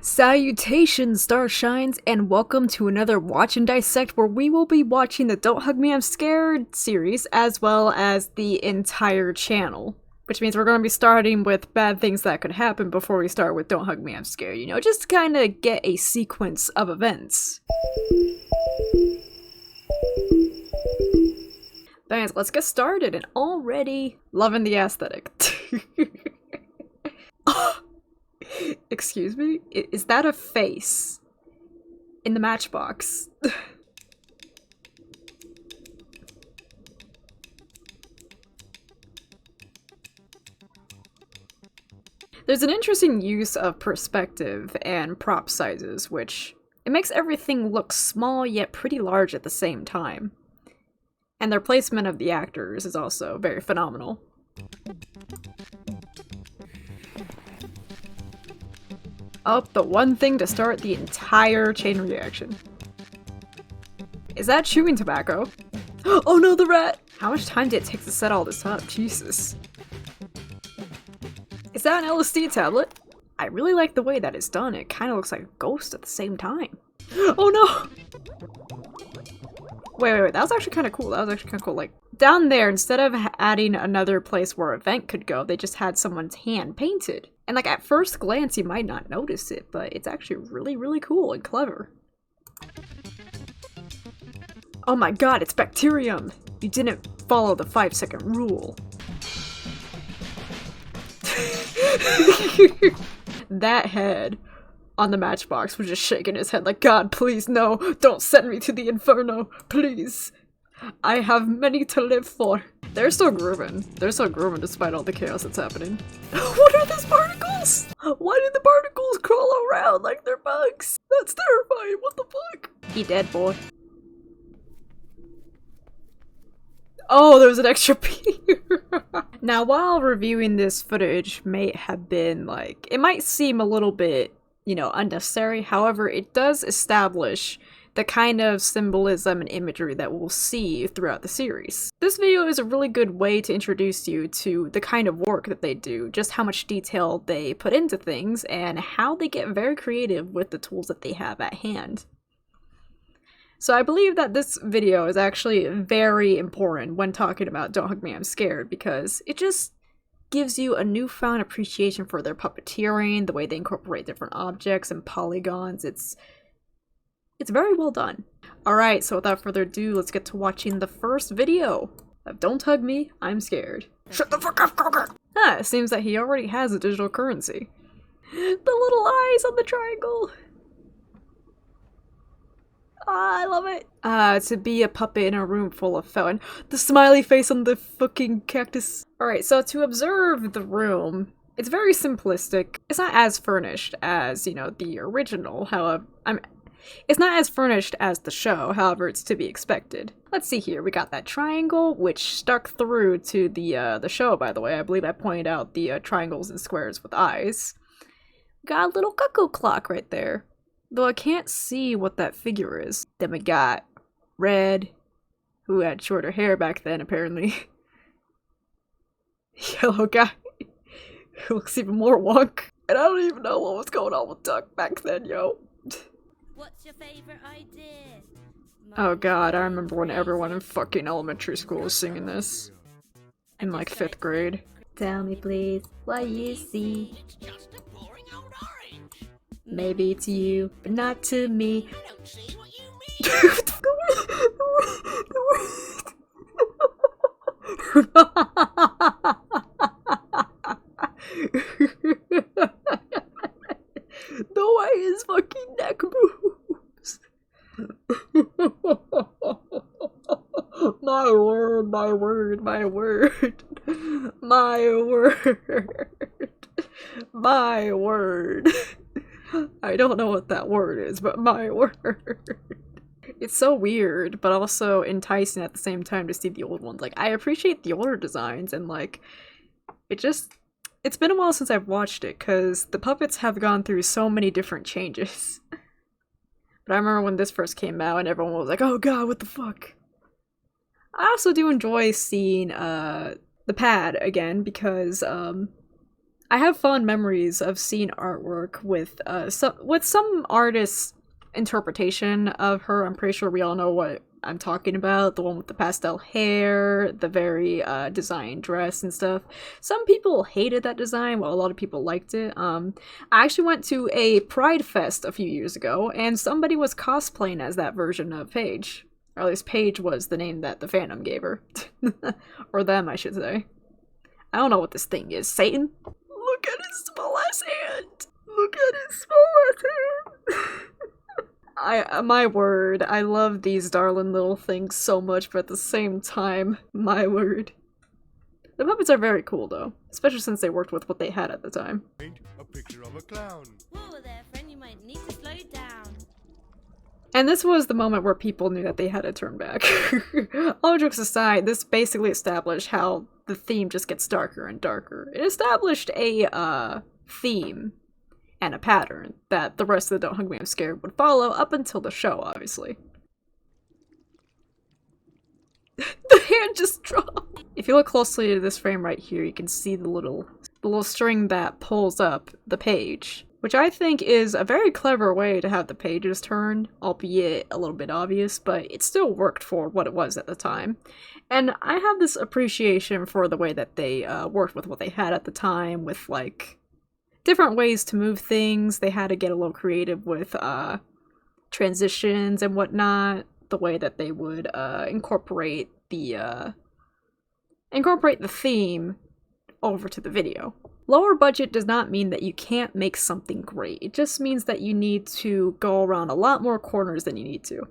Salutations, Starshines, and welcome to another Watch and Dissect where we will be watching the Don't Hug Me I'm Scared series as well as the entire channel. Which means we're going to be starting with bad things that could happen before we start with Don't Hug Me I'm Scared, you know, just to kind of get a sequence of events. But anyways, let's get started, and already loving the aesthetic. Excuse me? Is that a face? In the matchbox? There's an interesting use of perspective and prop sizes, which it makes everything look small yet pretty large at the same time. And their placement of the actors is also very phenomenal. Oh, the one thing to start the entire chain reaction. Is that chewing tobacco? Oh no, the rat! How much time did it take to set all this up? Jesus. Is that an LSD tablet? I really like the way that it's done. It kind of looks like a ghost at the same time. Oh no! Wait, that was actually kind of cool. Like, down there, instead of adding another place where a vent could go, they just had someone's hand painted. And like, at first glance, you might not notice it, but it's actually really, really cool and clever. Oh my god, it's bacterium! You didn't follow the 5-second rule. That head on the matchbox was just shaking his head like, God, please, no, don't send me to the inferno, please. I have many to live for. They're still grooving. They're still grooving despite all the chaos that's happening. What are these particles? Why did the particles crawl around like they're bugs? That's terrifying, what the fuck? He dead, boy. Oh, there's an extra piece. Now, while reviewing this footage may have been like, it might seem a little bit, you know, unnecessary. However, it does establish the kind of symbolism and imagery that we'll see throughout the series. This video is a really good way to introduce you to the kind of work that they do, just how much detail they put into things, and how they get very creative with the tools that they have at hand. So I believe that this video is actually very important when talking about Don't Hug Me I'm Scared, because it just gives you a newfound appreciation for their puppeteering, the way they incorporate different objects and polygons. It's very well done. Alright, so without further ado, let's get to watching the first video of Don't Hug Me I'm Scared. Shut the fuck up, Kroger! Ah, it seems that he already has a digital currency. The little eyes on the triangle! Ah, I love it. To be a puppet in a room full of felon. The smiley face on the fucking cactus. Alright, so to observe the room, it's very simplistic. It's not as furnished as, you know, the original, however, it's not as furnished as the show, however, it's to be expected. Let's see here, we got that triangle, which stuck through to the show, by the way. I believe I pointed out the triangles and squares with eyes. Got a little cuckoo clock right there. Though I can't see what that figure is. Then we got Red, who had shorter hair back then, apparently. Yellow guy, who looks even more wonk. And I don't even know what was going on with Duck back then, yo. What's your favorite idea? Oh god, I remember when everyone in fucking elementary school was singing this. In like 5th grade. Tell me please, what you see. It's just a boring old orange. Maybe it's you, but not to me. I don't see what you mean. The way his fucking neck moves. My word, my word, my word. My word. My word. I don't know what that word is, but my word. It's so weird, but also enticing at the same time to see the old ones. Like, I appreciate the older designs, and like, it's been a while since I've watched it, because the puppets have gone through so many different changes. But I remember when this first came out and everyone was like, oh god, what the fuck? I also do enjoy seeing the pad again, because I have fond memories of seeing artwork with some artists' interpretation of her. I'm pretty sure we all know what I'm talking about. The one with the pastel hair, the very designed dress and stuff. Some people hated that design, while a lot of people liked it. I actually went to a Pride Fest a few years ago, and somebody was cosplaying as that version of Paige. Or at least Paige was the name that the fandom gave her. Or them, I should say. I don't know what this thing is. Satan? Look at his small ass hand! Look at his small ass hand! My word, I love these darling little things so much, but at the same time, my word. The puppets are very cool though, especially since they worked with what they had at the time. Paint a picture of a clown. Whoa there, friend, you might need to slow down. And this was the moment where people knew that they had to turn back. All jokes aside, this basically established how the theme just gets darker and darker. It established a theme and a pattern that the rest of the Don't Hug Me I'm Scared would follow up until the show, obviously. The hand just dropped! If you look closely at this frame right here, you can see the little string that pulls up the page, which I think is a very clever way to have the pages turn, albeit a little bit obvious, but it still worked for what it was at the time. And I have this appreciation for the way that they worked with what they had at the time, with like different ways to move things. They had to get a little creative with transitions and whatnot, the way that they would incorporate the theme over to the video. Lower budget does not mean that you can't make something great. It just means that you need to go around a lot more corners than you need to.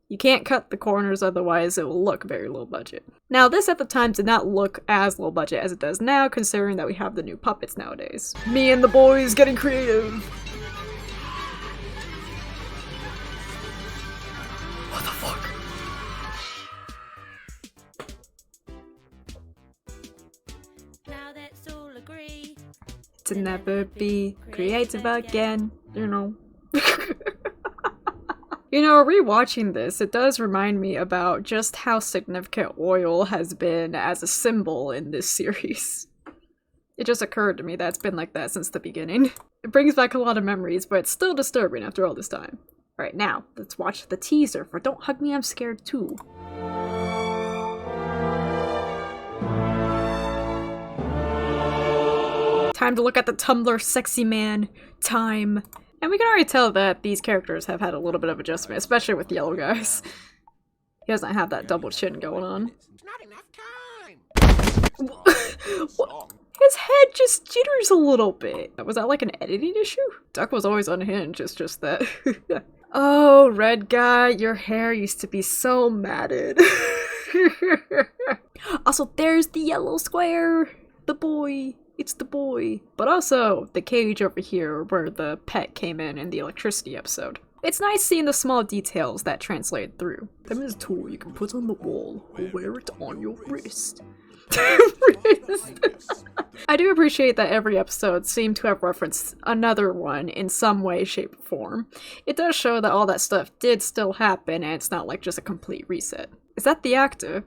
You can't cut the corners, otherwise it will look very low budget. Now, this at the time did not look as low budget as it does now, considering that we have the new puppets nowadays. Me and the boys getting creative! What the fuck? Now let's all agree. To never be creative again, you know. You know, rewatching this, it does remind me about just how significant oil has been as a symbol in this series. It just occurred to me that it's been like that since the beginning. It brings back a lot of memories, but it's still disturbing after all this time. Alright, now, let's watch the teaser for Don't Hug Me I'm Scared 2. Time to look at the Tumblr sexy man. Time. And we can already tell that these characters have had a little bit of adjustment, especially with Yellow Guys. He doesn't have that double chin going on. Not enough time. What? His head just jitters a little bit. Was that like an editing issue? Duck was always unhinged, it's just that. Oh, red guy, your hair used to be so matted. Also, there's the yellow square. The boy. It's the boy. But also, the cage over here where the pet came in the electricity episode. It's nice seeing the small details that translate through. Them is a tool you can put on the wall or wear it on your wrist. I do appreciate that every episode seemed to have referenced another one in some way, shape, or form. It does show that all that stuff did still happen and it's not like just a complete reset. Is that the actor?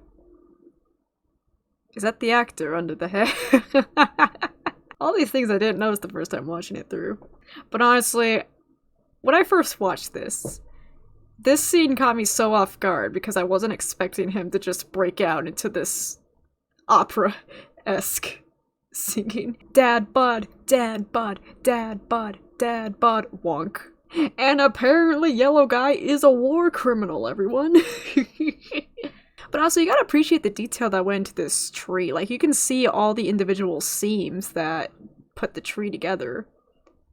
Is that the actor under the head? All these things I didn't notice the first time watching it through. But honestly, when I first watched this scene caught me so off guard because I wasn't expecting him to just break out into this opera-esque singing. Dad bod, dad bod, dad bod, dad bod, wonk. And apparently Yellow Guy is a war criminal, everyone. But also, you gotta appreciate the detail that went into this tree. Like, you can see all the individual seams that put the tree together,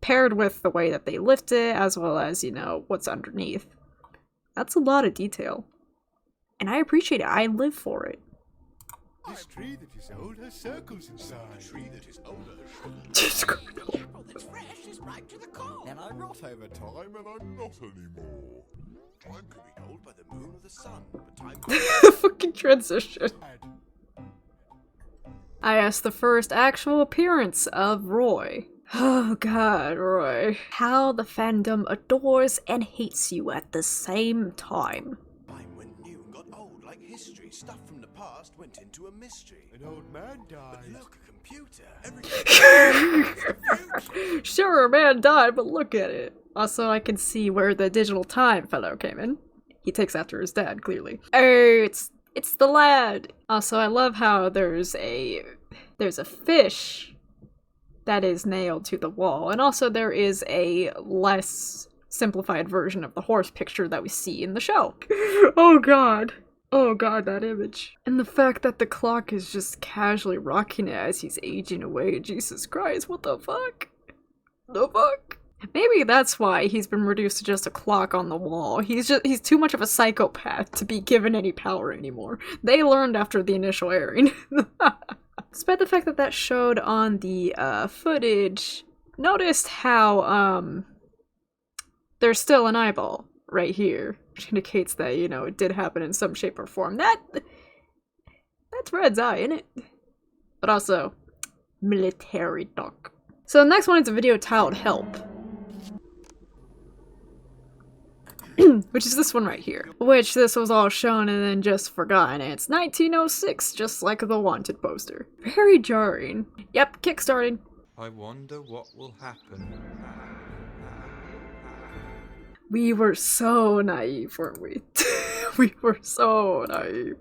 paired with the way that they lift it, as well as, you know, what's underneath. That's a lot of detail. And I appreciate it. I live for it. This tree that is old has circles inside. A tree that is older. Apple that's fresh is ripe to the core. And I'm not over time, and I'm not anymore. Time could be held by the moon or the sun, but time The fucking transition. I asked the first actual appearance of Roy. Oh god, Roy. How the fandom adores and hates you at the same time. went new and got old like him. history. Stuff from the past went into a mystery. An old man died. But look, a computer. Sure, a man died, but look at it. Also, I can see where the digital time fellow came in. He takes after his dad, clearly. Oh, it's the lad. Also, I love how there's a fish that is nailed to the wall, and also there is a less simplified version of the horse picture that we see in the show. Oh god, that image. And the fact that the clock is just casually rocking it as he's aging away. Jesus Christ, what the fuck? The fuck? Maybe that's why he's been reduced to just a clock on the wall. He's too much of a psychopath to be given any power anymore. They learned after the initial airing. Despite the fact that that showed on the footage, noticed how there's still an eyeball right here, which indicates that, you know, it did happen in some shape or form. That's Red's eye, isn't it? But also, military talk. So the next one is a video titled Help. Which is this one right here. Which this was all shown and then just forgotten. And it's 1906, just like the Wanted poster. Very jarring. Yep, kickstarting. I wonder what will happen. We were so naive, weren't we? We were so naive.